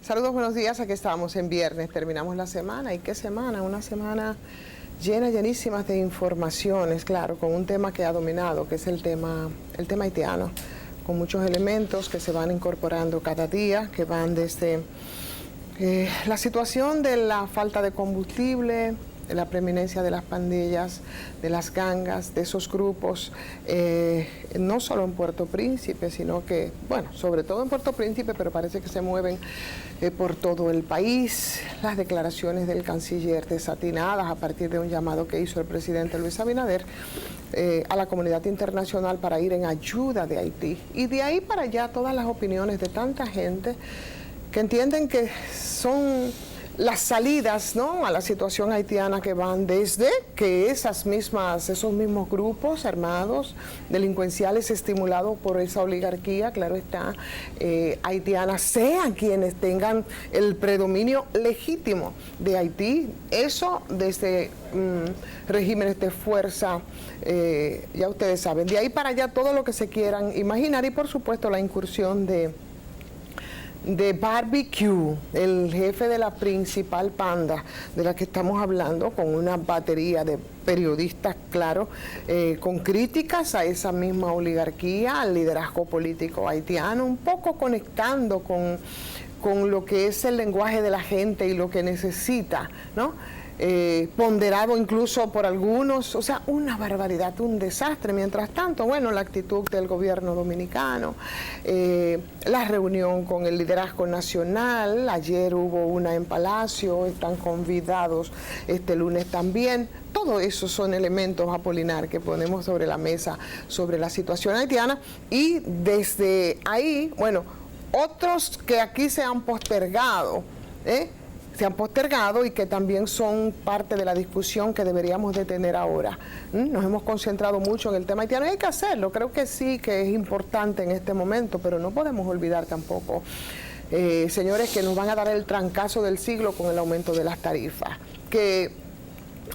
Saludos, buenos días. Aquí estamos en viernes, terminamos la semana. ¿Y qué semana? Una semana llenísima de informaciones, claro, con un tema que ha dominado, que es el tema haitiano, con muchos elementos que se van incorporando cada día, que van desde la situación de la falta de combustible, de la preeminencia de las pandillas, de las gangas, de esos grupos, no solo en Puerto Príncipe, sino que, bueno, sobre todo en Puerto Príncipe, pero parece que se mueven por todo el país. Las declaraciones del canciller desatinadas a partir de un llamado que hizo el presidente Luis Abinader a la comunidad internacional para ir en ayuda de Haití. Y de ahí para allá todas las opiniones de tanta gente que entienden que son las salidas, ¿no?, a la situación haitiana, que van desde que esos mismos grupos armados, delincuenciales, estimulados por esa oligarquía, claro está, haitiana, sean quienes tengan el predominio legítimo de Haití. Eso desde regímenes de fuerza, ya ustedes saben. De ahí para allá todo lo que se quieran imaginar, y por supuesto la incursión de Barbecue, el jefe de la principal banda de la que estamos hablando, con una batería de periodistas, claro, con críticas a esa misma oligarquía, al liderazgo político haitiano, un poco conectando con lo que es el lenguaje de la gente y lo que necesita, ¿no? Ponderado incluso por algunos, o sea, una barbaridad, un desastre. Mientras tanto, bueno, la actitud del gobierno dominicano, la reunión con el liderazgo nacional, ayer hubo una en Palacio, están convidados este lunes también. Todo eso son elementos, Apolinar, que ponemos sobre la mesa sobre la situación haitiana, y desde ahí, bueno, otros que aquí se han postergado, y que también son parte de la discusión que deberíamos de tener ahora. Nos hemos concentrado mucho en el tema haitiano y hay que hacerlo, creo que sí, que es importante en este momento, pero no podemos olvidar tampoco, señores, que nos van a dar el trancazo del siglo con el aumento de las tarifas, que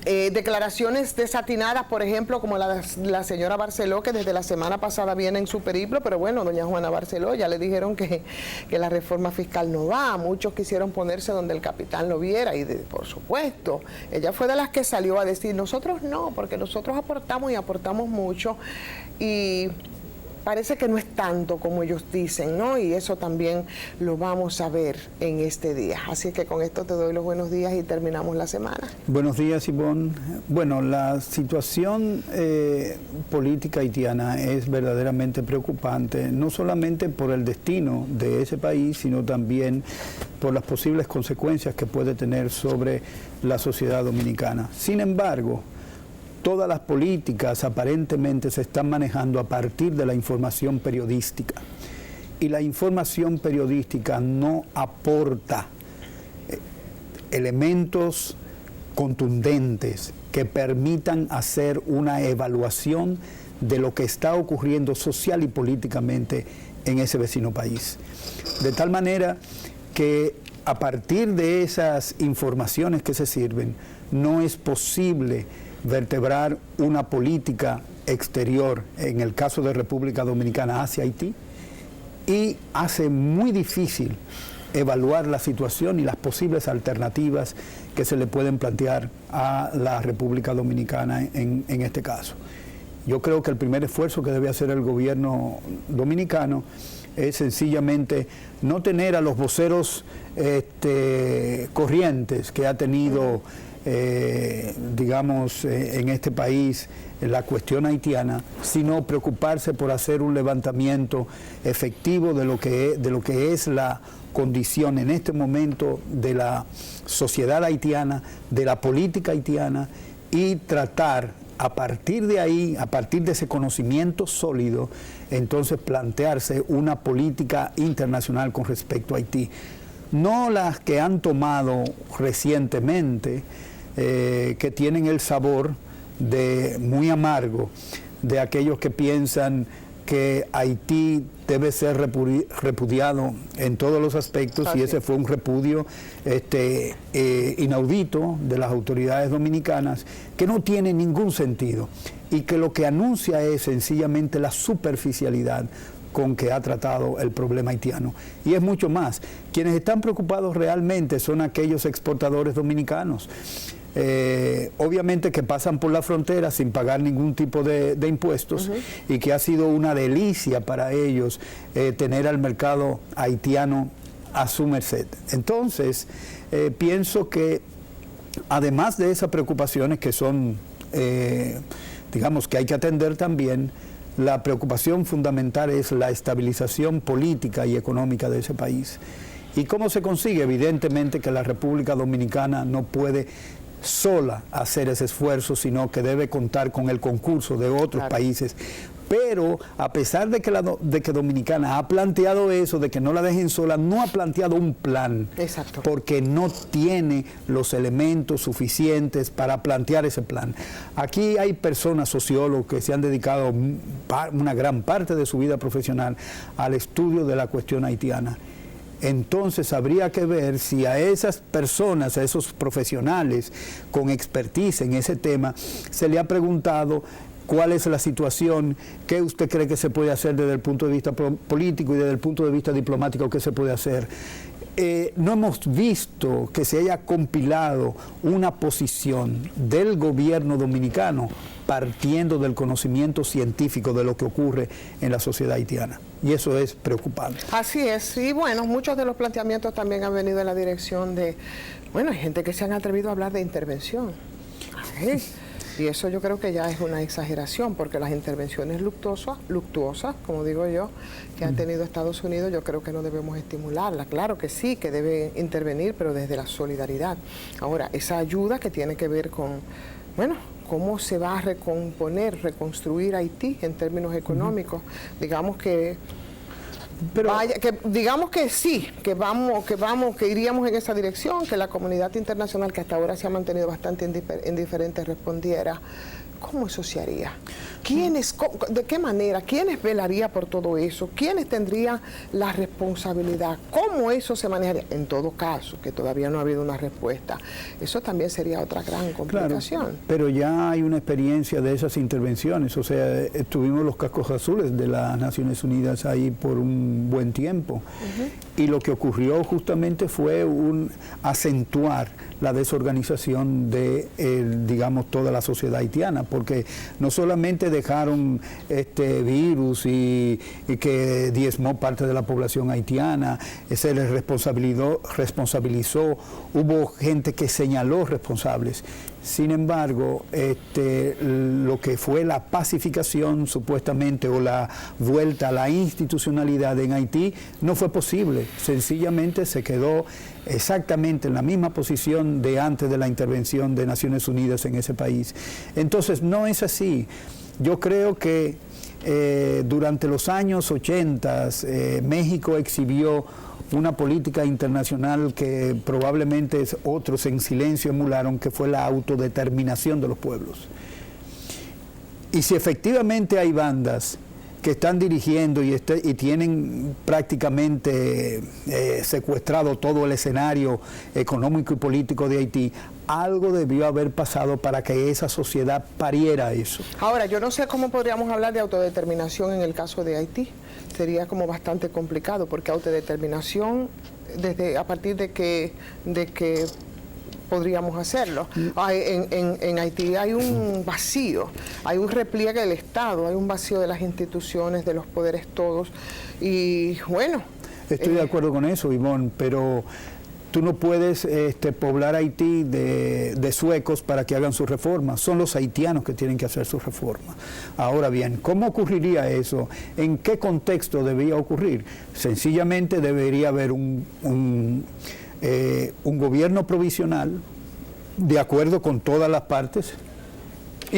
declaraciones desatinadas, por ejemplo, como la señora Barceló, que desde la semana pasada viene en su periplo, pero bueno, doña Juana Barceló, ya le dijeron que la reforma fiscal no va. Muchos quisieron ponerse donde el capitán lo viera y por supuesto, ella fue de las que salió a decir, nosotros no, porque nosotros aportamos y aportamos mucho, y parece que no es tanto como ellos dicen, ¿no? Y eso también lo vamos a ver en este día. Así que con esto te doy los buenos días y terminamos la semana. Buenos días, Ivonne. Bueno, la situación política haitiana es verdaderamente preocupante, no solamente por el destino de ese país, sino también por las posibles consecuencias que puede tener sobre la sociedad dominicana. Sin embargo, todas las políticas aparentemente se están manejando a partir de la información periodística. Y la información periodística no aporta elementos contundentes que permitan hacer una evaluación de lo que está ocurriendo social y políticamente en ese vecino país. De tal manera que a partir de esas informaciones que se sirven, no es posible vertebrar una política exterior, en el caso de República Dominicana, hacia Haití, y hace muy difícil evaluar la situación y las posibles alternativas que se le pueden plantear a la República Dominicana en este caso. Yo creo que el primer esfuerzo que debe hacer el gobierno dominicano es sencillamente no tener a los voceros corrientes que ha tenido digamos, en este país la cuestión haitiana, sino preocuparse por hacer un levantamiento efectivo de lo que es la condición en este momento de la sociedad haitiana, de la política haitiana, y tratar a partir de ahí, a partir de ese conocimiento sólido, entonces plantearse una política internacional con respecto a Haití. No las que han tomado recientemente, que tienen el sabor muy amargo de aquellos que piensan que Haití debe ser repudiado en todos los aspectos, y ese fue un repudio inaudito de las autoridades dominicanas, que no tiene ningún sentido y que lo que anuncia es sencillamente la superficialidad con que ha tratado el problema haitiano. Y es mucho más. Quienes están preocupados realmente son aquellos exportadores dominicanos. Obviamente que pasan por la frontera sin pagar ningún tipo de impuestos, y que ha sido una delicia para ellos tener al mercado haitiano a su merced. Entonces, pienso que además de esas preocupaciones que son, digamos, que hay que atender también, la preocupación fundamental es la estabilización política y económica de ese país. ¿Y cómo se consigue? Evidentemente que la República Dominicana no puede sola hacer ese esfuerzo, sino que debe contar con el concurso de otros países. Pero a pesar de que Dominicana ha planteado eso, de que no la dejen sola, no ha planteado un plan. Exacto. Porque no tiene los elementos suficientes para plantear ese plan. Aquí hay personas, sociólogos, que se han dedicado una gran parte de su vida profesional al estudio de la cuestión haitiana. Entonces habría que ver si a esas personas, a esos profesionales con expertise en ese tema, se le ha preguntado cuál es la situación, qué usted cree que se puede hacer desde el punto de vista político y desde el punto de vista diplomático, qué se puede hacer. No hemos visto que se haya compilado una posición del gobierno dominicano partiendo del conocimiento científico de lo que ocurre en la sociedad haitiana. Y eso es preocupante. Así es. Y bueno, muchos de los planteamientos también han venido en la dirección de, bueno, hay gente que se han atrevido a hablar de intervención. ¿Sí? Y eso yo creo que ya es una exageración, porque las intervenciones luctuosas, como digo yo, que han tenido Estados Unidos, yo creo que no debemos estimularlas. Claro que sí, que debe intervenir, pero desde la solidaridad. Ahora, esa ayuda que tiene que ver con, bueno, cómo se va a recomponer, reconstruir Haití en términos económicos. Digamos que digamos que sí, que iríamos en esa dirección, que la comunidad internacional, que hasta ahora se ha mantenido bastante indiferente, respondiera. ¿Cómo eso se haría? ¿De qué manera? ¿Quiénes velaría por todo eso? ¿Quiénes tendrían la responsabilidad? ¿Cómo eso se manejaría? En todo caso, que todavía no ha habido una respuesta. Eso también sería otra gran complicación. Claro, pero ya hay una experiencia de esas intervenciones. O sea, tuvimos los cascos azules de las Naciones Unidas ahí por un buen tiempo. Y lo que ocurrió justamente fue acentuar la desorganización de, digamos, toda la sociedad haitiana, porque no solamente dejaron este virus y que diezmó parte de la población haitiana, se les responsabilizó, hubo gente que señaló responsables. Sin embargo, lo que fue la pacificación supuestamente o la vuelta a la institucionalidad en Haití no fue posible. Sencillamente se quedó exactamente en la misma posición de antes de la intervención de Naciones Unidas en ese país. Entonces no es así. Yo creo que durante los años 80 México exhibió una política internacional que probablemente otros en silencio emularon, que fue la autodeterminación de los pueblos. Y si efectivamente hay bandas que están dirigiendo y tienen prácticamente secuestrado todo el escenario económico y político de Haití, algo debió haber pasado para que esa sociedad pariera eso. Ahora, yo no sé cómo podríamos hablar de autodeterminación en el caso de Haití. Sería como bastante complicado, porque autodeterminación, a partir de que podríamos hacerlo. En Haití hay un vacío, hay un repliegue del Estado, hay un vacío de las instituciones, de los poderes todos, y bueno. Estoy de acuerdo con eso, Ivonne, pero tú no puedes poblar Haití de suecos para que hagan su reforma. Son los haitianos que tienen que hacer su reforma. Ahora bien, ¿cómo ocurriría eso? ¿En qué contexto debería ocurrir? Sencillamente debería haber un gobierno provisional de acuerdo con todas las partes,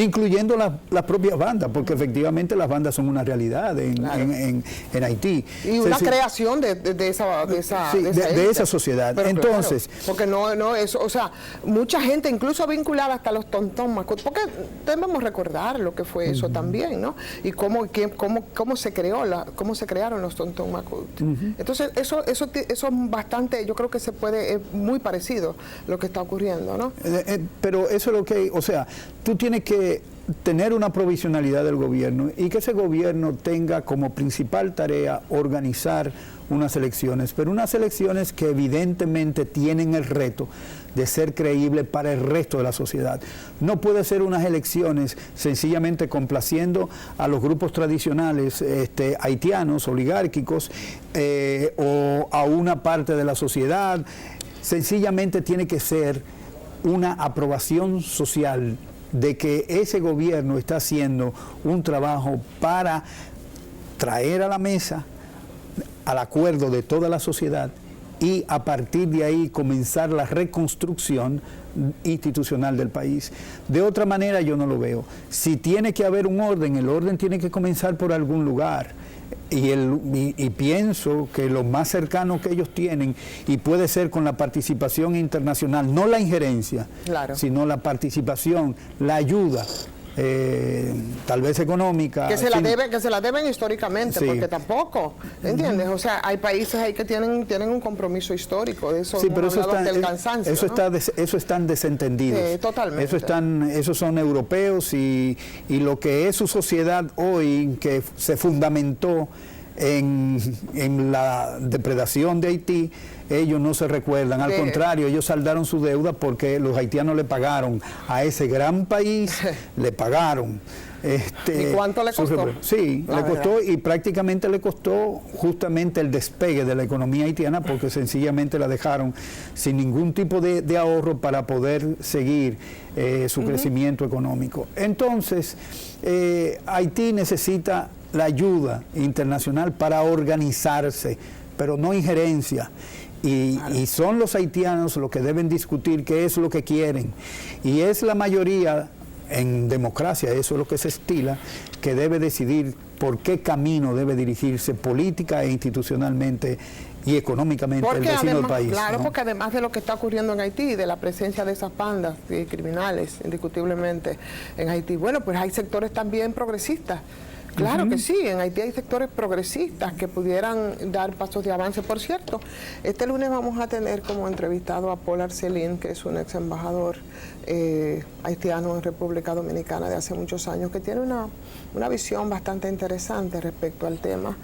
incluyendo las propias bandas, porque efectivamente las bandas son una realidad en Haití. Y una creación de esa sociedad. Pero entonces, claro, porque no eso, o sea, mucha gente incluso vinculada hasta los Tontón Macoute, porque debemos recordar lo que fue eso también, ¿no? Y cómo se crearon los Tontón Macoute. Entonces, eso es bastante, yo creo que es muy parecido lo que está ocurriendo, ¿no? Pero eso es lo que, o sea, tú tienes que tener una provisionalidad del gobierno y que ese gobierno tenga como principal tarea organizar unas elecciones, pero unas elecciones que evidentemente tienen el reto de ser creíbles para el resto de la sociedad. No puede ser unas elecciones sencillamente complaciendo a los grupos tradicionales haitianos, oligárquicos, o a una parte de la sociedad. Sencillamente tiene que ser una aprobación social de que ese gobierno está haciendo un trabajo para traer a la mesa al acuerdo de toda la sociedad y a partir de ahí comenzar la reconstrucción institucional del país. De otra manera yo no lo veo. Si tiene que haber un orden, el orden tiene que comenzar por algún lugar. Y pienso que lo más cercano que ellos tienen, y puede ser con la participación internacional, no la injerencia, claro, sino la participación, la ayuda, tal vez económica. Que se la deben históricamente, sí, porque tampoco, ¿entiendes? O sea, hay países ahí que tienen un compromiso histórico, de eso, sí, pero eso está, del cansancio, eso, ¿no? Eso están desentendidos. Totalmente. Esos son europeos y lo que es su sociedad hoy, que se fundamentó en la depredación de Haití, ellos no se recuerdan, al contrario, ellos saldaron su deuda porque los haitianos le pagaron a ese gran país, le pagaron. ¿Y cuánto le costó? Sí, le costó, y prácticamente le costó justamente el despegue de la economía haitiana, porque sencillamente la dejaron sin ningún tipo de ahorro para poder seguir su crecimiento económico. Entonces, Haití necesita la ayuda internacional para organizarse, pero no injerencia. Y son los haitianos los que deben discutir qué es lo que quieren. Y es la mayoría en democracia, eso es lo que se estila, que debe decidir por qué camino debe dirigirse política e institucionalmente y económicamente el vecino del país. Claro, ¿no? Porque además de lo que está ocurriendo en Haití, de la presencia de esas bandas criminales, indiscutiblemente en Haití, bueno, pues hay sectores también progresistas. Claro que sí, en Haití hay sectores progresistas que pudieran dar pasos de avance. Por cierto, este lunes vamos a tener como entrevistado a Paul Arcelin, que es un ex embajador haitiano en República Dominicana de hace muchos años, que tiene una visión bastante interesante respecto al tema,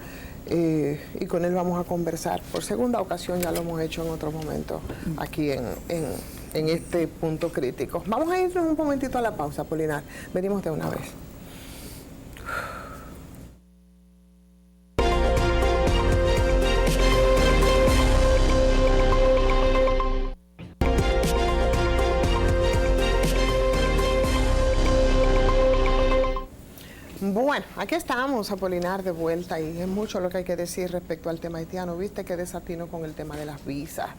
y con él vamos a conversar. Por segunda ocasión, ya lo hemos hecho en otro momento aquí en este punto crítico. Vamos a ir un momentito a la pausa, Apolinar. Venimos de una vez. Bueno, aquí estamos, Apolinar, de vuelta, y es mucho lo que hay que decir respecto al tema haitiano. Viste que desatino con el tema de las visas.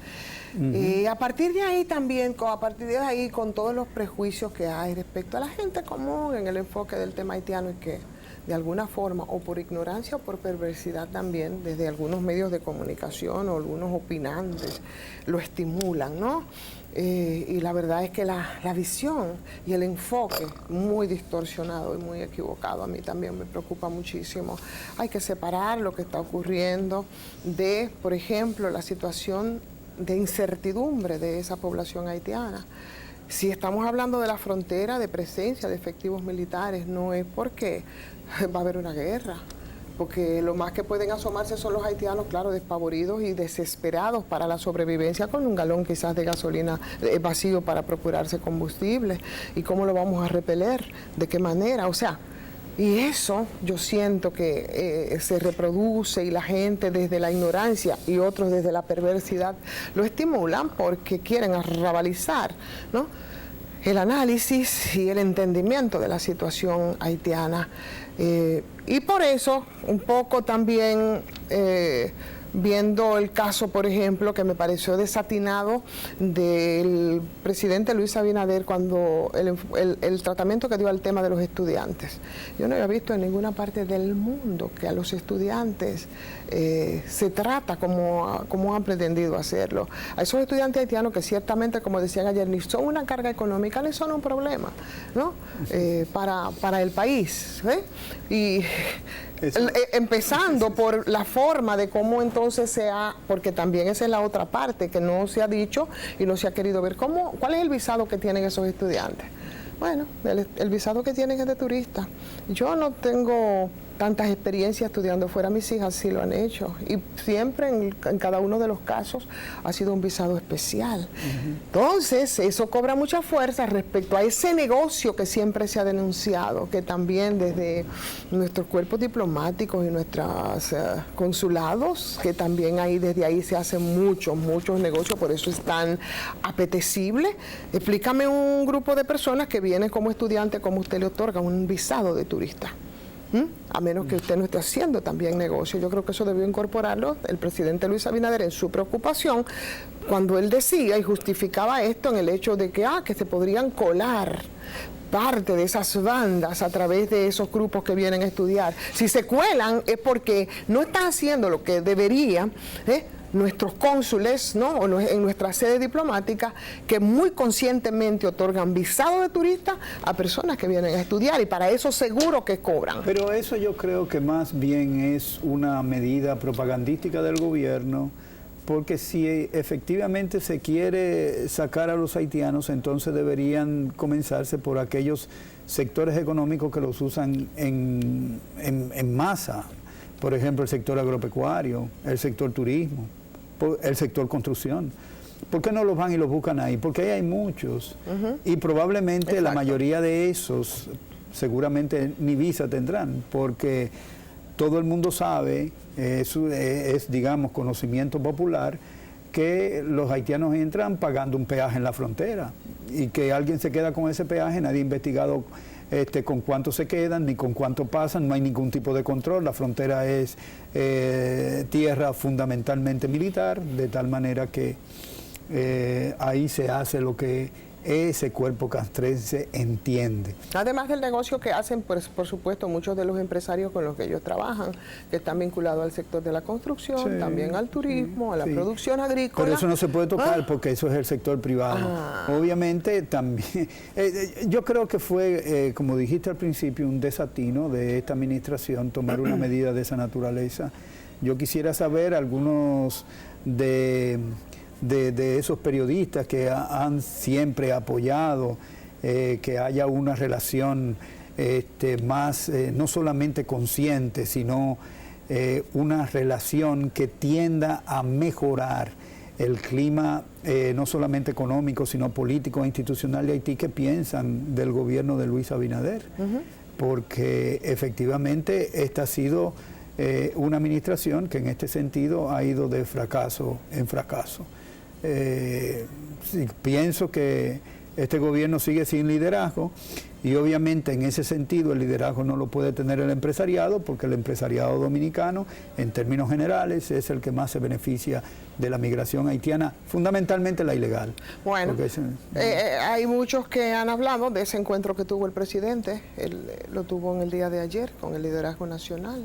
Y a partir de ahí también, con todos los prejuicios que hay respecto a la gente común en el enfoque del tema haitiano, y que de alguna forma, o por ignorancia o por perversidad también, desde algunos medios de comunicación o algunos opinantes, lo estimulan, ¿no? Y la verdad es que la visión y el enfoque muy distorsionado y muy equivocado a mí también me preocupa muchísimo. Hay que separar lo que está ocurriendo de, por ejemplo, la situación de incertidumbre de esa población haitiana. Si estamos hablando de la frontera, de presencia de efectivos militares, no es porque va a haber una guerra, porque lo más que pueden asomarse son los haitianos, claro, despavoridos y desesperados para la sobrevivencia, con un galón quizás de gasolina vacío para procurarse combustible. ¿Y cómo lo vamos a repeler? ¿De qué manera? O sea, y eso yo siento que se reproduce, y la gente desde la ignorancia y otros desde la perversidad lo estimulan porque quieren arrabalizar, ¿no?, el análisis y el entendimiento de la situación haitiana. Y por eso un poco también viendo el caso, por ejemplo, que me pareció desatinado del presidente Luis Abinader cuando el tratamiento que dio al tema de los estudiantes. Yo no había visto en ninguna parte del mundo que a los estudiantes se trata como han pretendido hacerlo. A esos estudiantes haitianos que ciertamente, como decían ayer, ni son una carga económica, ni son un problema, ¿no? Para el país. Y empezando por la forma de cómo entonces porque también esa es la otra parte que no se ha dicho y no se ha querido ver, ¿cuál es el visado que tienen esos estudiantes? Bueno, el visado que tienen es de turista. Yo no tengo tantas experiencias estudiando fuera, mis hijas sí lo han hecho y siempre en cada uno de los casos ha sido un visado especial. Entonces eso cobra mucha fuerza respecto a ese negocio que siempre se ha denunciado, que también desde nuestros cuerpos diplomáticos y nuestros consulados, que también desde ahí se hacen muchos negocios, por eso es tan apetecible. Explícame un grupo de personas que vienen como estudiante, como usted le otorga un visado de turista. A menos que usted no esté haciendo también negocio. Yo creo que eso debió incorporarlo el presidente Luis Abinader en su preocupación cuando él decía y justificaba esto en el hecho de que se podrían colar parte de esas bandas a través de esos grupos que vienen a estudiar. Si se cuelan es porque no están haciendo lo que deberían, nuestros cónsules, ¿no? O en nuestra sede diplomática, que muy conscientemente otorgan visado de turista a personas que vienen a estudiar y para eso seguro que cobran. Pero eso yo creo que más bien es una medida propagandística del gobierno, porque si efectivamente se quiere sacar a los haitianos, entonces deberían comenzarse por aquellos sectores económicos que los usan en masa. Por ejemplo, el sector agropecuario, el sector turismo, el sector construcción. ¿Por qué no los van y los buscan ahí? Porque ahí hay muchos. Y probablemente la mayoría de esos seguramente ni visa tendrán, porque todo el mundo sabe, es digamos conocimiento popular, que los haitianos entran pagando un peaje en la frontera y que alguien se queda con ese peaje, nadie ha investigado con cuánto se quedan ni con cuánto pasan, no hay ningún tipo de control, la frontera es tierra fundamentalmente militar, de tal manera que ahí se hace lo que ese cuerpo castrense entiende. Además del negocio que hacen, pues, por supuesto, muchos de los empresarios con los que ellos trabajan, que están vinculados al sector de la construcción, también al turismo, a la producción agrícola. Pero eso no se puede tocar porque eso es el sector privado. Obviamente también, yo creo que fue, como dijiste al principio, un desatino de esta administración tomar una medida de esa naturaleza. Yo quisiera saber algunos de esos periodistas que han siempre apoyado que haya una relación más, no solamente consciente, sino una relación que tienda a mejorar el clima, no solamente económico, sino político e institucional de Haití. ¿Qué piensan del gobierno de Luis Abinader? Porque efectivamente esta ha sido una administración que en este sentido ha ido de fracaso en fracaso. Pienso que este gobierno sigue sin liderazgo y obviamente en ese sentido el liderazgo no lo puede tener el empresariado, porque el empresariado dominicano en términos generales es el que más se beneficia de la migración haitiana, fundamentalmente la ilegal. Bueno, hay muchos que han hablado de ese encuentro que tuvo el presidente, lo tuvo en el día de ayer con el liderazgo nacional.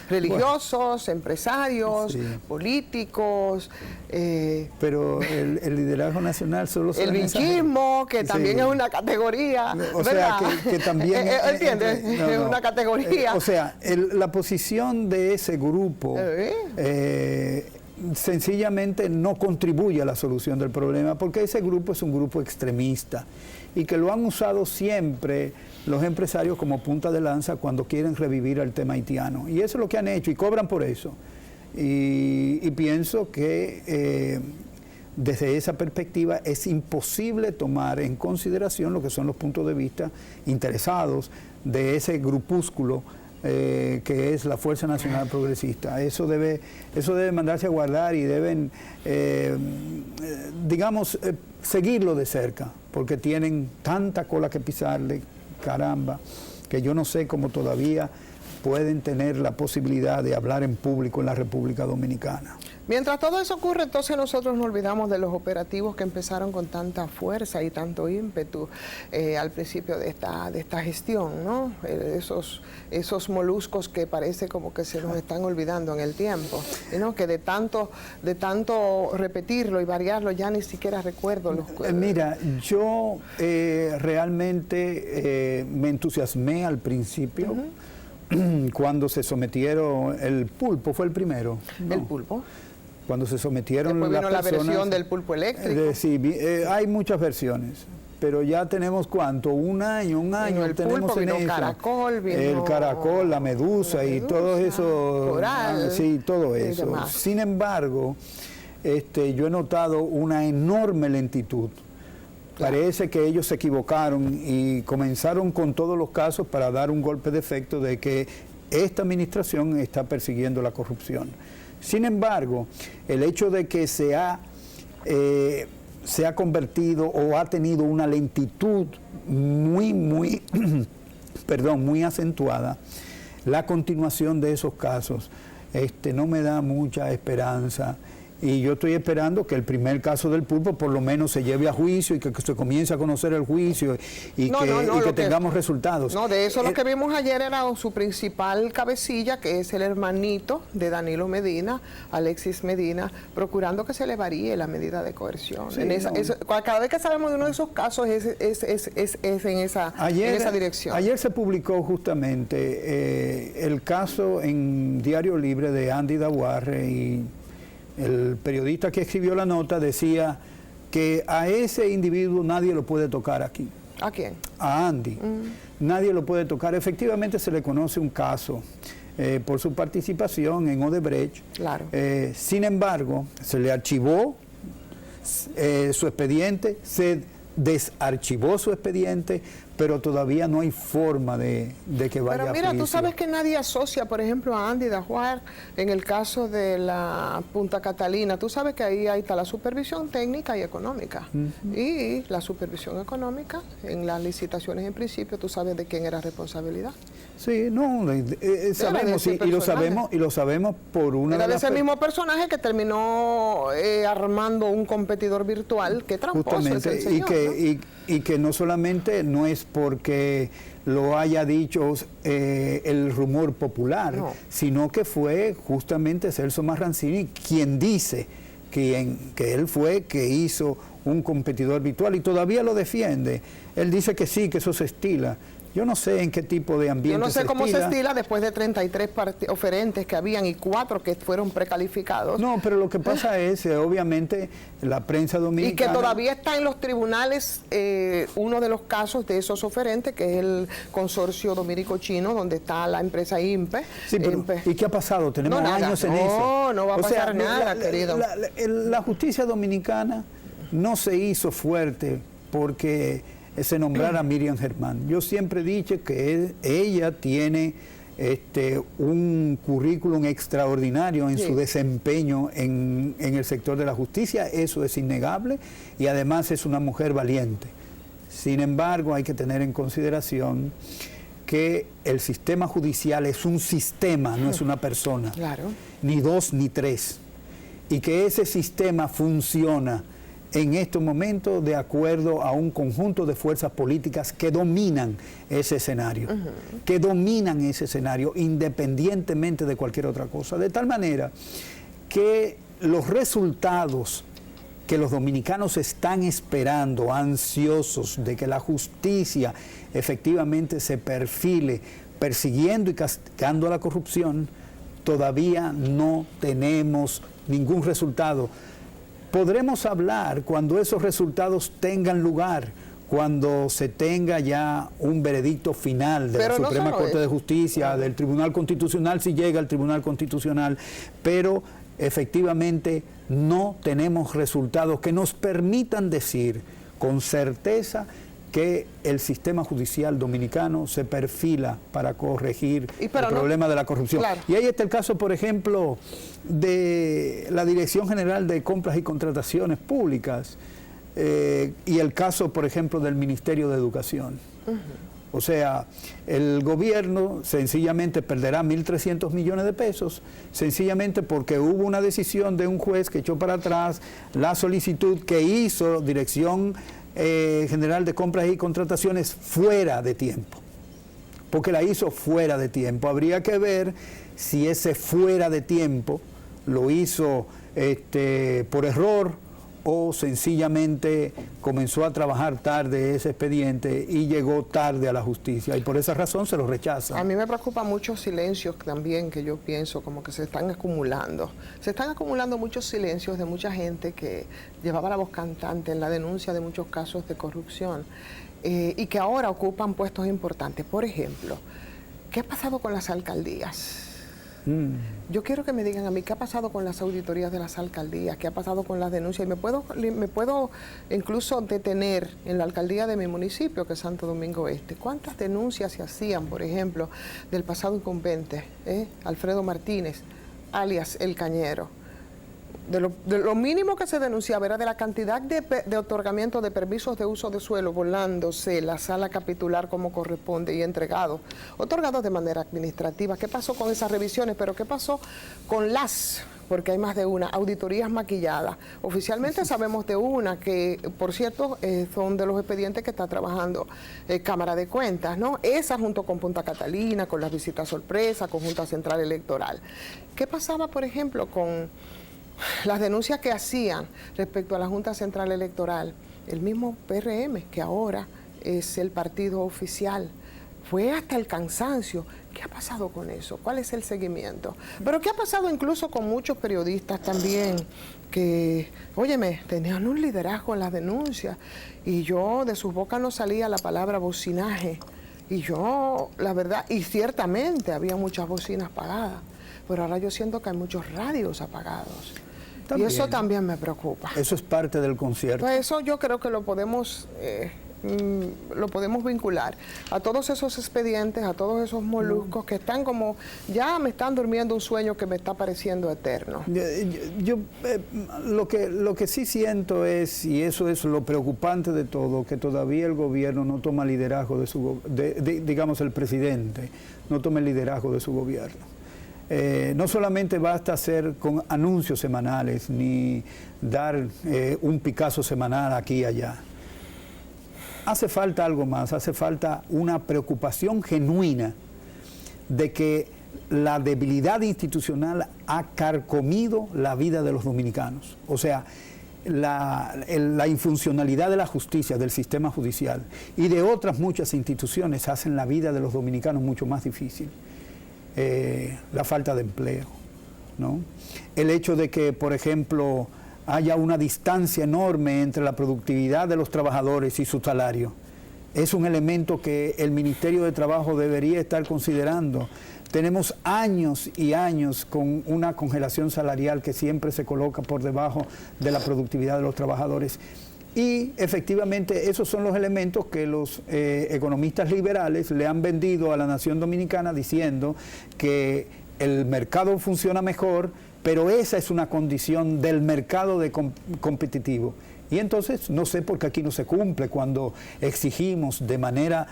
Religiosos, empresarios, políticos. Pero el liderazgo nacional solo se el vinchismo, que también es una categoría. O sea, que también... ¿Entiendes? Es una categoría. O sea, la posición de ese grupo sencillamente no contribuye a la solución del problema, porque ese grupo es un grupo extremista y que lo han usado siempre los empresarios como punta de lanza cuando quieren revivir el tema haitiano. Y eso es lo que han hecho y cobran por eso. Y pienso que desde esa perspectiva es imposible tomar en consideración lo que son los puntos de vista interesados de ese grupúsculo que es la Fuerza Nacional Progresista. Eso debe mandarse a guardar y deben, digamos, seguirlo de cerca, porque tienen tanta cola que pisarle, caramba, que yo no sé cómo todavía pueden tener la posibilidad de hablar en público en la República Dominicana. Mientras todo eso ocurre, entonces nosotros nos olvidamos de los operativos que empezaron con tanta fuerza y tanto ímpetu al principio de esta gestión, ¿no? Esos moluscos que parece como que se nos están olvidando en el tiempo, ¿no? Que de tanto repetirlo y variarlo ya ni siquiera recuerdo los... Mira, yo realmente me entusiasmé al principio cuando se sometieron, el pulpo fue el primero, ¿no? El pulpo. Cuando se sometieron después vino las personas, la versión del pulpo eléctrico. Sí, hay muchas versiones, pero ya tenemos ¿cuánto? Un año el tenemos pulpo, en vino eso. Caracol, vino el caracol, la medusa y todo eso. Coral, sí, todo eso. Demás. Sin embargo, yo he notado una enorme lentitud. Claro. Parece que ellos se equivocaron y comenzaron con todos los casos para dar un golpe de efecto de que esta administración está persiguiendo la corrupción. Sin embargo, el hecho de que se ha convertido o ha tenido una lentitud muy acentuada, la continuación de esos casos no me da mucha esperanza. Y yo estoy esperando que el primer caso del pulpo por lo menos se lleve a juicio y que se comience a conocer el juicio y que tengamos resultados. No, de eso lo que vimos ayer era su principal cabecilla, que es el hermanito de Danilo Medina, Alexis Medina, procurando que se le varíe la medida de coerción. Sí, cada vez que sabemos de uno de esos casos es en esa dirección. Ayer se publicó justamente el caso en Diario Libre de Andy Daguarre, y el periodista que escribió la nota decía que a ese individuo nadie lo puede tocar aquí. ¿A quién? A Andy. Nadie lo puede tocar. Efectivamente se le conoce un caso por su participación en Odebrecht. Claro. Sin embargo, se le archivó su expediente, se desarchivó su expediente, pero todavía no hay forma de que vaya a juicio. Pero mira, tú sabes que nadie asocia, por ejemplo, a Andy Daguarre en el caso de la Punta Catalina. Tú sabes que ahí está la supervisión técnica y económica. Y la supervisión económica, en las licitaciones en principio, tú sabes de quién era responsabilidad. Sí, no, sabemos, y lo sabemos por una era de ese mismo personaje que terminó armando un competidor virtual que tramposo es el señor, y que no solamente no es porque lo haya dicho el rumor popular, sino que fue justamente Celso Marrancini quien dice que él fue que hizo un competidor virtual y todavía lo defiende. Él dice que sí, que eso se estila. Yo no sé en qué tipo de ambiente. Yo no sé cómo se estila después de 33 oferentes que habían y 4 que fueron precalificados. No, pero lo que pasa es, obviamente, la prensa dominicana... Y que todavía está en los tribunales uno de los casos de esos oferentes, que es el consorcio dominico-chino, donde está la empresa INPE. Sí, pero ¿y qué ha pasado? Tenemos años en eso. No va a pasar nada, querido. La justicia dominicana no se hizo fuerte porque se nombrara a Miriam Germán. Yo siempre he dicho que ella tiene un currículum extraordinario en su desempeño en el sector de la justicia, eso es innegable, y además es una mujer valiente. Sin embargo, hay que tener en consideración que el sistema judicial es un sistema, no es una persona, ni dos ni tres, y que ese sistema funciona en estos momentos de acuerdo a un conjunto de fuerzas políticas que dominan ese escenario, independientemente de cualquier otra cosa, de tal manera que los resultados que los dominicanos están esperando, ansiosos de que la justicia efectivamente se perfile persiguiendo y castigando a la corrupción, todavía no tenemos ningún resultado. Podremos hablar cuando esos resultados tengan lugar, cuando se tenga ya un veredicto final de la Suprema Corte de Justicia, del Tribunal Constitucional, si llega al Tribunal Constitucional, pero efectivamente no tenemos resultados que nos permitan decir con certeza que el sistema judicial dominicano se perfila para corregir el problema de la corrupción. Y ahí está el caso, por ejemplo, de la Dirección General de Compras y Contrataciones Públicas y el caso, por ejemplo, del Ministerio de Educación. O sea, el gobierno sencillamente perderá 1.300 millones de pesos, sencillamente porque hubo una decisión de un juez que echó para atrás la solicitud que hizo Dirección General de Compras y Contrataciones fuera de tiempo, porque la hizo fuera de tiempo. Habría que ver si ese fuera de tiempo lo hizo por error o sencillamente comenzó a trabajar tarde ese expediente y llegó tarde a la justicia y por esa razón se lo rechaza. A mí me preocupa muchos silencios también que yo pienso como que se están acumulando. Se están acumulando muchos silencios de mucha gente que llevaba la voz cantante en la denuncia de muchos casos de corrupción y que ahora ocupan puestos importantes. Por ejemplo, ¿qué ha pasado con las alcaldías? Yo quiero que me digan a mí qué ha pasado con las auditorías de las alcaldías, qué ha pasado con las denuncias. Y me puedo incluso detener en la alcaldía de mi municipio, que es Santo Domingo Este. ¿Cuántas denuncias se hacían, por ejemplo, del pasado incumbente, Alfredo Martínez, alias El Cañero? De lo mínimo que se denunciaba era de la cantidad de otorgamiento de permisos de uso de suelo volándose la sala capitular como corresponde y otorgados de manera administrativa. ¿Qué pasó con esas revisiones? Pero ¿qué pasó con porque hay más de una, auditorías maquilladas? Oficialmente sabemos de una que, por cierto, son de los expedientes que está trabajando Cámara de Cuentas, ¿no? Esa junto con Punta Catalina, con las visitas sorpresa, con Junta Central Electoral. ¿Qué pasaba, por ejemplo, con las denuncias que hacían respecto a la Junta Central Electoral? El mismo PRM, que ahora es el partido oficial, fue hasta el cansancio. ¿Qué ha pasado con eso? ¿Cuál es el seguimiento? Pero ¿qué ha pasado incluso con muchos periodistas también que, óyeme, tenían un liderazgo en las denuncias y yo, de sus bocas no salía la palabra bocinaje? Y yo, la verdad, y ciertamente había muchas bocinas pagadas, pero ahora yo siento que hay muchos radios apagados. También. Y eso también me preocupa. Eso es parte del concierto. Pues eso yo creo que lo podemos vincular a todos esos expedientes, a todos esos moluscos que están como, ya me están durmiendo un sueño que me está pareciendo eterno. Lo que sí siento es, y eso es lo preocupante de todo, que todavía el gobierno no toma liderazgo digamos el presidente, no toma el liderazgo de su gobierno. No solamente basta hacer con anuncios semanales, ni dar un Picasso semanal aquí y allá. Hace falta algo más, hace falta una preocupación genuina de que la debilidad institucional ha carcomido la vida de los dominicanos. O sea, la infuncionalidad de la justicia, del sistema judicial y de otras muchas instituciones hacen la vida de los dominicanos mucho más difícil. La falta de empleo, ¿no? El hecho de que, por ejemplo, haya una distancia enorme entre la productividad de los trabajadores y su salario, es un elemento que el Ministerio de Trabajo debería estar considerando. Tenemos años y años con una congelación salarial que siempre se coloca por debajo de la productividad de los trabajadores. Y efectivamente esos son los elementos que los economistas liberales le han vendido a la nación dominicana diciendo que el mercado funciona mejor, pero esa es una condición del mercado competitivo. Y entonces no sé por qué aquí no se cumple cuando exigimos de manera,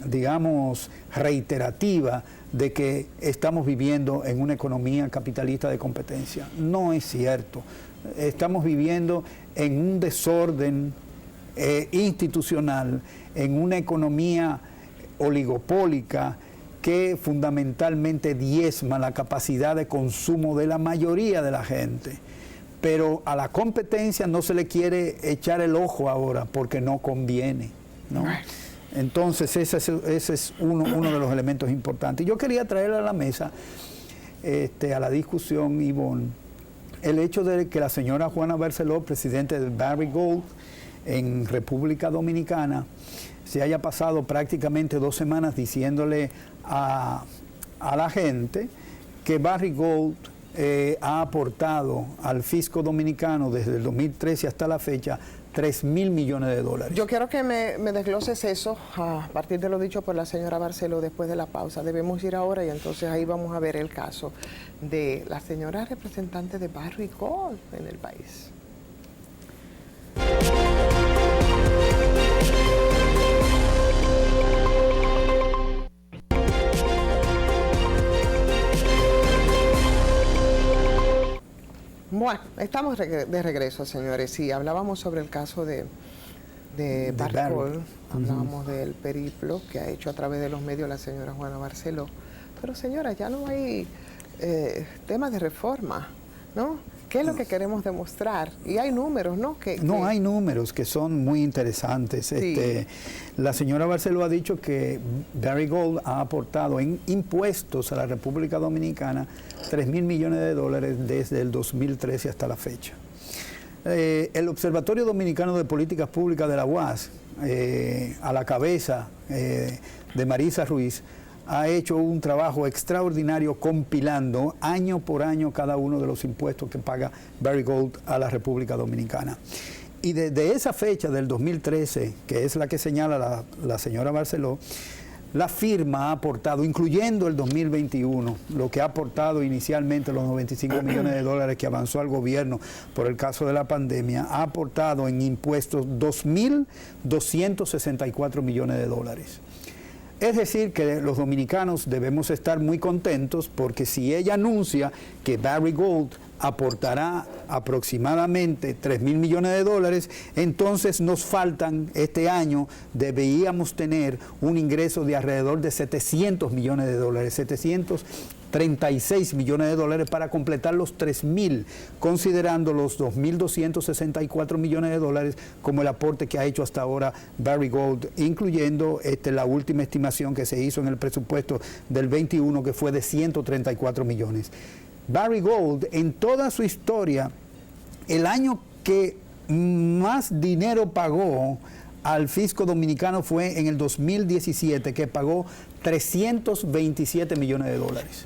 digamos, reiterativa de que estamos viviendo en una economía capitalista de competencia. No es cierto. Estamos viviendo en un desorden institucional, en una economía oligopólica que fundamentalmente diezma la capacidad de consumo de la mayoría de la gente. Pero a la competencia no se le quiere echar el ojo ahora porque no conviene, ¿no? Entonces ese es uno de los elementos importantes. Yo quería traer a la mesa, a la discusión, Ivonne, el hecho de que la señora Juana Barceló, presidente del Barrick Gold en República Dominicana, se haya pasado prácticamente 2 semanas diciéndole a la gente que Barrick Gold ha aportado al fisco dominicano desde el 2013 hasta la fecha $3.000 millones. Yo quiero que me desgloses eso a partir de lo dicho por la señora Barceló después de la pausa. Debemos ir ahora y entonces ahí vamos a ver el caso de la señora representante de Barrick Gold en el país. Bueno, estamos de regreso, señores. Sí, hablábamos sobre el caso de Barrick Gold, hablábamos del periplo que ha hecho a través de los medios la señora Juana Barceló. Pero señora, ya no hay temas de reforma, ¿no? ¿Qué es lo que queremos demostrar? Y hay números, ¿no? Hay números que son muy interesantes. Sí. La señora Barceló ha dicho que Barrick Gold ha aportado en impuestos a la República Dominicana 3.000 millones de dólares desde el 2013 hasta la fecha. El Observatorio Dominicano de Políticas Públicas de la UAS, a la cabeza de Marisa Ruiz, ha hecho un trabajo extraordinario compilando año por año cada uno de los impuestos que paga Barrick Gold a la República Dominicana. Y desde esa fecha del 2013, que es la que señala la señora Barceló, la firma ha aportado, incluyendo el 2021, lo que ha aportado inicialmente los 95 millones de dólares que avanzó al gobierno por el caso de la pandemia, ha aportado en impuestos 2.264 millones de dólares. Es decir, que los dominicanos debemos estar muy contentos porque si ella anuncia que Barrick Gold aportará aproximadamente 3.000 millones de dólares, entonces nos faltan, este año deberíamos tener un ingreso de alrededor de 700 millones de dólares, 736 millones de dólares para completar los 3.000, considerando los 2.264 millones de dólares como el aporte que ha hecho hasta ahora Barrick Gold, incluyendo la última estimación que se hizo en el presupuesto del 21, que fue de 134 millones. Barrick Gold, en toda su historia, el año que más dinero pagó al fisco dominicano fue en el 2017, que pagó 327 millones de dólares.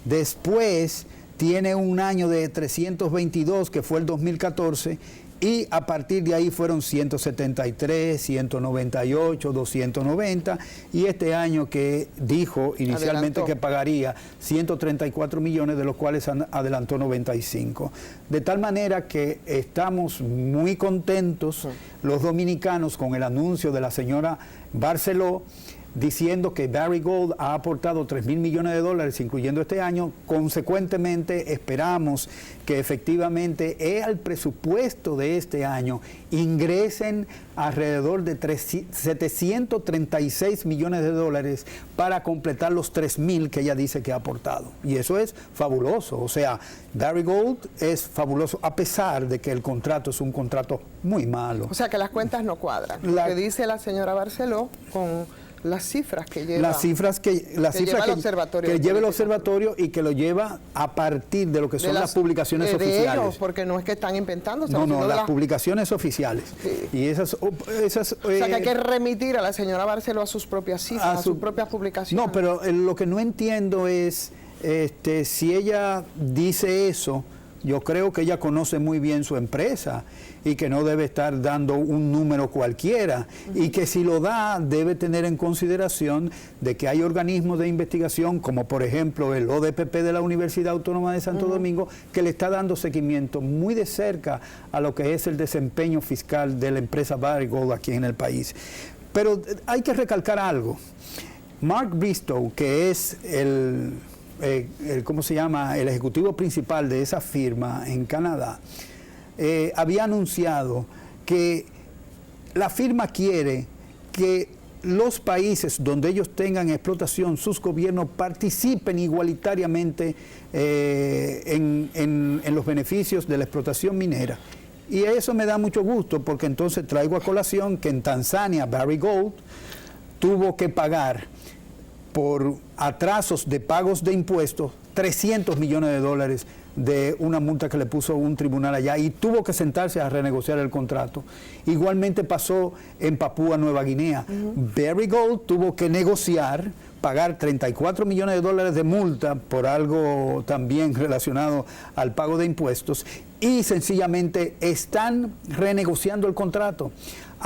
Después tiene un año de 322, que fue el 2014, y a partir de ahí fueron 173, 198, 290, y este año que dijo inicialmente que pagaría 134 millones, de los cuales adelantó 95. De tal manera que estamos muy contentos los dominicanos con el anuncio de la señora Barceló, diciendo que Barrick Gold ha aportado 3.000 millones de dólares, incluyendo este año. Consecuentemente, esperamos que efectivamente al presupuesto de este año ingresen alrededor de 736 millones de dólares para completar los 3.000 que ella dice que ha aportado. Y eso es fabuloso. O sea, Barrick Gold es fabuloso, a pesar de que el contrato es un contrato muy malo. O sea, que las cuentas no cuadran. Lo que dice la señora Barceló con las cifras que lleva, lleva el observatorio y que lo lleva a partir de lo que son las publicaciones oficiales. Ellos, porque no es que están inventándose. No, las publicaciones oficiales. Sí. Y esas o sea, que hay que remitir a la señora Barceló a sus propias cifras, a sus propias publicaciones. No, pero lo que no entiendo es, si ella dice eso, yo creo que ella conoce muy bien su empresa y que no debe estar dando un número cualquiera, y que si lo da debe tener en consideración de que hay organismos de investigación, como por ejemplo el ODPP de la Universidad Autónoma de Santo Domingo, que le está dando seguimiento muy de cerca a lo que es el desempeño fiscal de la empresa Barrick Gold aquí en el país. Pero hay que recalcar algo. Mark Bristow, que es ¿cómo se llama?, el ejecutivo principal de esa firma en Canadá, había anunciado que la firma quiere que los países donde ellos tengan explotación, sus gobiernos participen igualitariamente en los beneficios de la explotación minera. Y eso me da mucho gusto, porque entonces traigo a colación que en Tanzania Barrick Gold tuvo que pagar por atrasos de pagos de impuestos 300 millones de dólares de una multa que le puso un tribunal allá, y tuvo que sentarse a renegociar el contrato. Igualmente pasó en Papúa Nueva Guinea. Barrick Gold tuvo que negociar, pagar 34 millones de dólares de multa por algo también relacionado al pago de impuestos, y sencillamente están renegociando el contrato.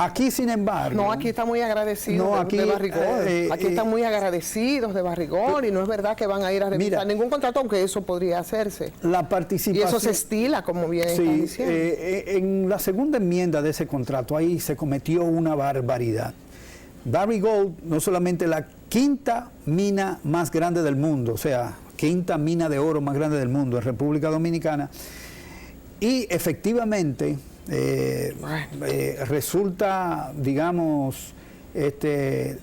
Aquí, sin embargo... No, aquí están muy agradecidos de Barrick Gold. Aquí están muy agradecidos de Barrick Gold, y no es verdad que van a ir a revisar ningún contrato, aunque eso podría hacerse. La participación... Y eso se estila, como bien están diciendo. En la segunda enmienda de ese contrato, ahí se cometió una barbaridad. Barrick Gold, no solamente la quinta mina más grande del mundo, o sea, quinta mina de oro más grande del mundo en República Dominicana, Y efectivamente resulta, digamos,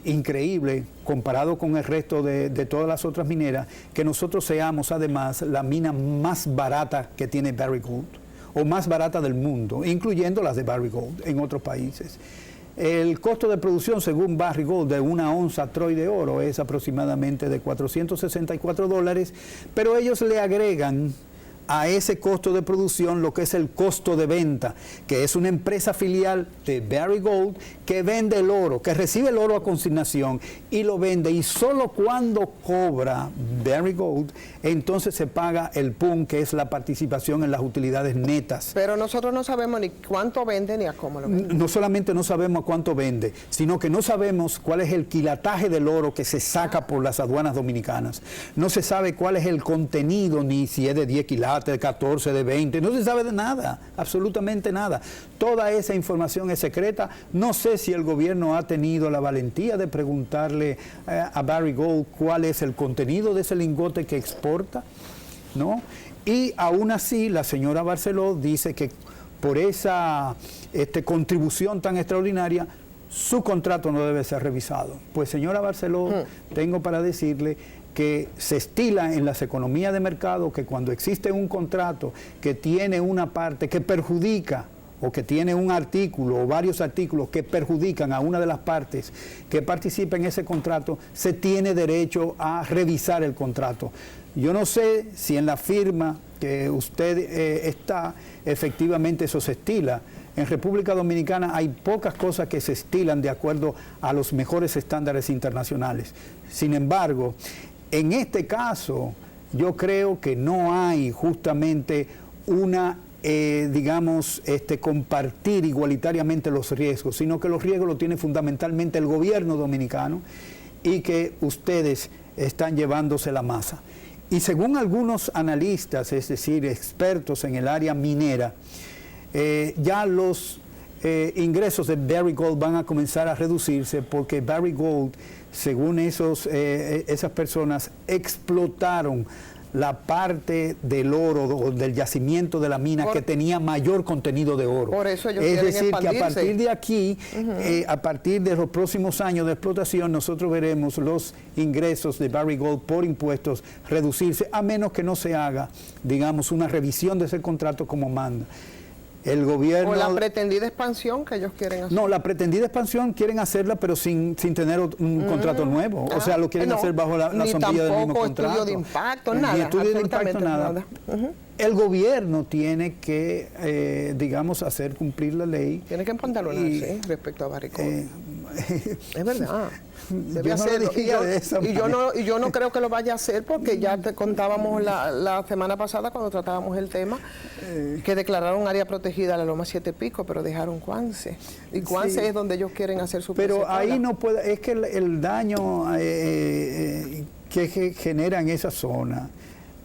increíble comparado con el resto de todas las otras mineras, que nosotros seamos además la mina más barata que tiene Barrick Gold, o más barata del mundo, incluyendo las de Barrick Gold en otros países. El costo de producción, según Barrick Gold, de una onza Troy de oro es aproximadamente de $464, pero ellos le agregan a ese costo de producción lo que es el costo de venta, que es una empresa filial de Barrick Gold que vende el oro, que recibe el oro a consignación y lo vende, y solo cuando cobra Barrick Gold, entonces se paga el PUN, que es la participación en las utilidades netas. Pero nosotros no sabemos ni cuánto vende ni a cómo lo vende. No solamente no sabemos a cuánto vende, sino que no sabemos cuál es el quilataje del oro que se saca por las aduanas dominicanas. No se sabe cuál es el contenido, ni si es de 10 quilates, de 14, de 20, no se sabe de nada, absolutamente nada. Toda esa información es secreta. No sé si el gobierno ha tenido la valentía de preguntarle a Barrick Gold cuál es el contenido de ese lingote que exporta, ¿no? Y aún así la señora Barceló dice que por esa contribución tan extraordinaria, su contrato no debe ser revisado. Pues señora Barceló, tengo para decirle que se estila en las economías de mercado que cuando existe un contrato que tiene una parte que perjudica, o que tiene un artículo o varios artículos que perjudican a una de las partes que participa en ese contrato, se tiene derecho a revisar el contrato. Yo no sé si en la firma que usted está, efectivamente eso se estila. En República Dominicana hay pocas cosas que se estilan de acuerdo a los mejores estándares internacionales. Sin embargo, en este caso, yo creo que no hay justamente una, compartir igualitariamente los riesgos, sino que los riesgos los tiene fundamentalmente el gobierno dominicano y que ustedes están llevándose la masa. Y según algunos analistas, es decir, expertos en el área minera, ya los ingresos de Barrick Gold van a comenzar a reducirse porque Barrick Gold, según esas personas, explotaron la parte del oro o del yacimiento de la mina que tenía mayor contenido de oro. Por eso ellos es quieren decir, expandirse. que a partir de aquí, a partir de los próximos años de explotación, nosotros veremos los ingresos de Barrick Gold por impuestos reducirse, a menos que no se haga, digamos, una revisión de ese contrato como manda. El gobierno... O la pretendida expansión que ellos quieren hacer. No, la pretendida expansión quieren hacerla, pero sin tener un contrato nuevo. O sea, lo quieren hacer bajo la sombrilla del mismo contrato. Ni estudio de impacto, nada. Ni estudio de impacto, nada. El gobierno tiene que, digamos, hacer cumplir la ley. Tiene que empantalonarse respecto a Barrick Gold. Es verdad. Debe hacerlo. Y yo no creo que lo vaya a hacer porque ya te contábamos la semana pasada cuando tratábamos el tema que declararon área protegida la Loma Siete Picos, pero dejaron Cuance. Y Cuance es donde ellos quieren hacer su Pero ahí no puede, es que el daño que genera en esa zona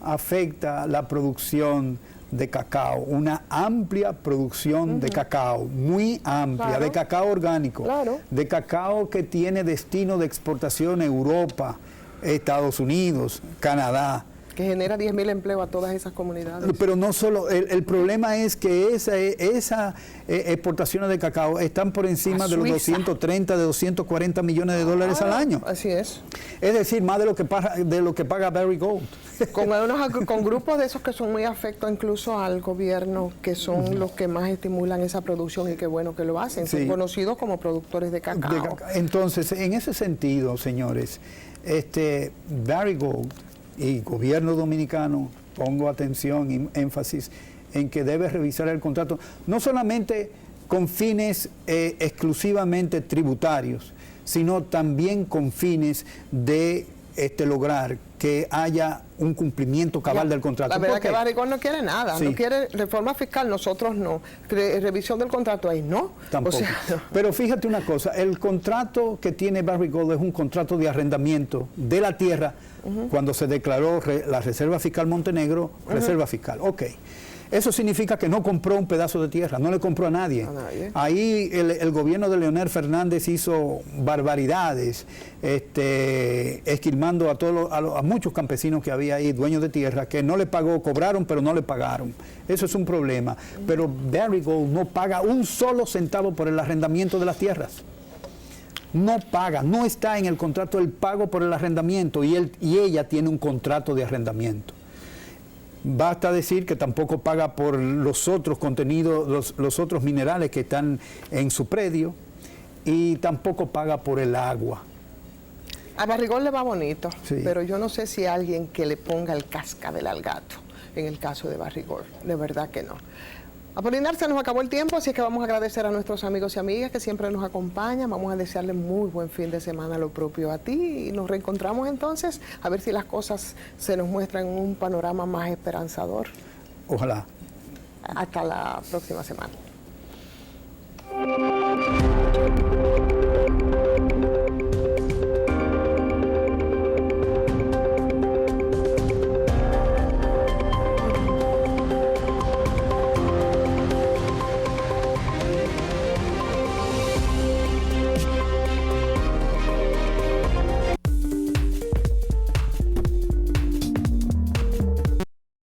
afecta la producción de cacao, una amplia producción de cacao, muy amplia, de cacao orgánico, de cacao que tiene destino de exportación a Europa, Estados Unidos, Canadá. Que genera 10.000 empleos a todas esas comunidades. Pero no solo, el problema es que esas exportaciones de cacao están por encima de los 230, de 240 millones de dólares al año. Así es. Es decir, más de lo que paga Barrick Gold. Con grupos de esos que son muy afectos incluso al gobierno, que son los que más estimulan esa producción y qué bueno que lo hacen. Son conocidos como productores de cacao. Entonces, en ese sentido, señores, Barrick Gold y gobierno dominicano, pongo atención y énfasis en que debe revisar el contrato, no solamente con fines exclusivamente tributarios, sino también con fines de lograr que haya un cumplimiento cabal del contrato. La verdad es que Barrick Gold no quiere nada, no quiere reforma fiscal, nosotros no. Revisión del contrato ahí no. Tampoco. Pero fíjate una cosa, el contrato que tiene Barrick Gold es un contrato de arrendamiento de la tierra cuando se declaró la Reserva Fiscal Montenegro, Reserva Fiscal. Ok. Eso significa que no compró un pedazo de tierra, no le compró a nadie. Ahí el gobierno de Leonel Fernández hizo barbaridades, esquilmando a muchos campesinos que había ahí, dueños de tierra, que no le pagó, cobraron, pero no le pagaron. Eso es un problema. Pero Barrick Gold no paga un solo centavo por el arrendamiento de las tierras. No paga, no está en el contrato el pago por el arrendamiento y ella tiene un contrato de arrendamiento. Basta decir que tampoco paga por los otros contenidos, los otros minerales que están en su predio y tampoco paga por el agua. A Barrick Gold le va bonito, sí, pero yo no sé si alguien que le ponga el cascabel al gato en el caso de Barrick Gold, de verdad que no. Apolinar, se nos acabó el tiempo, así es que vamos a agradecer a nuestros amigos y amigas que siempre nos acompañan. Vamos a desearles muy buen fin de semana, lo propio a ti, y nos reencontramos entonces a ver si las cosas se nos muestran en un panorama más esperanzador. Ojalá. Hasta la próxima semana.